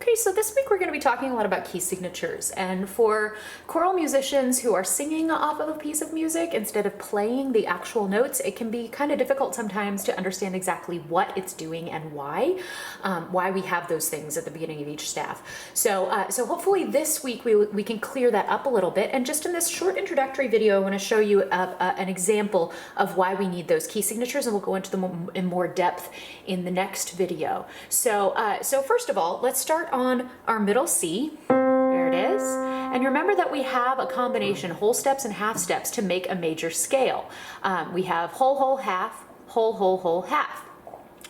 Okay, so this week we're going to be talking a lot about key signatures, and for choral musicians who are singing off of a piece of music instead of playing the actual notes, it can be kind of difficult sometimes to understand exactly what it's doing and why we have those things at the beginning of each staff. So hopefully this week we can clear that up a little bit, and just in this short introductory video I want to show you an example of why we need those key signatures, and we'll go into them in more depth in the next video. So first of all, let's start on our middle C. There it is. And remember that we have a combination, whole steps and half steps, to make a major scale. We have whole, whole, half, whole, whole, whole, half.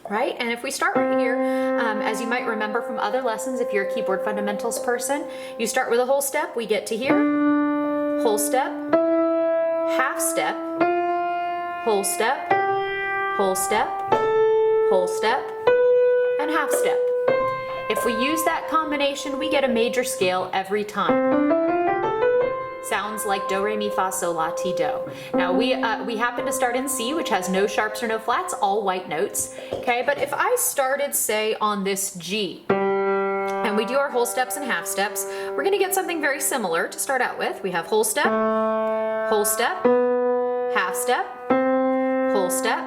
Right? And if we start right here, as you might remember from other lessons, if you're a keyboard fundamentals person, you start with a whole step, we get to here, whole step, half step, whole step, whole step, whole step, and half step. If we use that combination, we get a major scale every time. Sounds like do, re, mi, fa, sol, la, ti, do. Now we happen to start in C, which has no sharps or no flats, all white notes. Okay, but if I started, say, on this G, and we do our whole steps and half steps, we're gonna get something very similar to start out with. We have whole step, half step, whole step,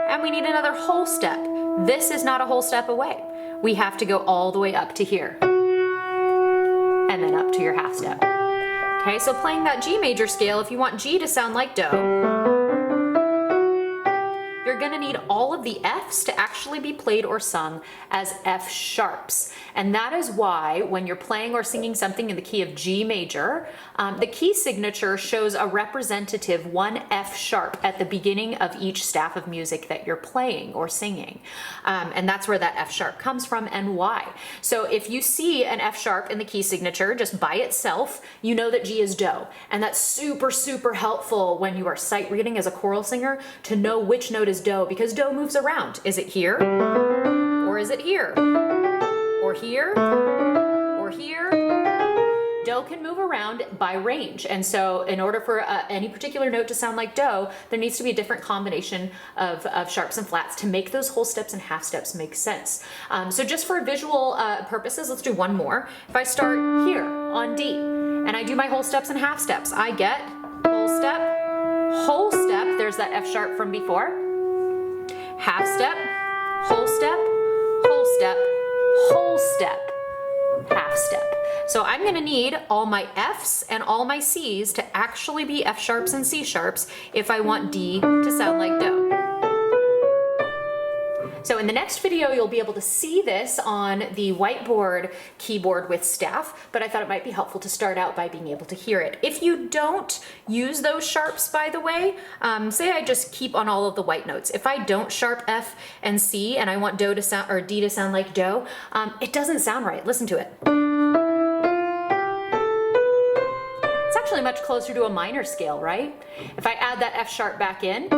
and we need another whole step. This is not a whole step away. We have to go all the way up to here, and then up to your half step. Okay, so playing that G major scale, if you want G to sound like do, you're gonna need all of the Fs to actually be played or sung as F sharps. And that is why when you're playing or singing something in the key of G major, the key signature shows a representative one F sharp at the beginning of each staff of music that you're playing or singing. And that's where that F sharp comes from and why. So if you see an F sharp in the key signature just by itself, you know that G is do. And that's super, super helpful when you are sight reading as a choral singer to know which note is do, because do moves around. Is it here? Or is it here? Or here? Or here? Do can move around by range, and so in order for any particular note to sound like do, there needs to be a different combination of sharps and flats to make those whole steps and half steps make sense. So just for visual purposes, let's do one more. If I start here on D, and I do my whole steps and half steps, I get whole step, there's that F sharp from before, half step, whole step, whole step, whole step, half step. So I'm going to need all my Fs and all my Cs to actually be F sharps and C sharps if I want D to sound like do. So in the next video, you'll be able to see this on the whiteboard keyboard with staff, but I thought it might be helpful to start out by being able to hear it. If you don't use those sharps, by the way, say I just keep on all of the white notes. If I don't sharp F and C and I want do to sound, or D to sound like do, it doesn't sound right. Listen to it. It's actually much closer to a minor scale, right? If I add that F sharp back in,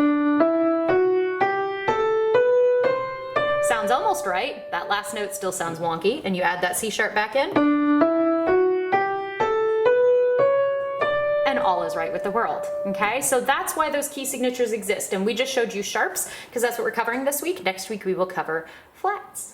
sounds almost right. That last note still sounds wonky, and you add that C sharp back in, and all is right with the world. Okay, so that's why those key signatures exist, and we just showed you sharps because that's what we're covering this week. Next week we will cover flats.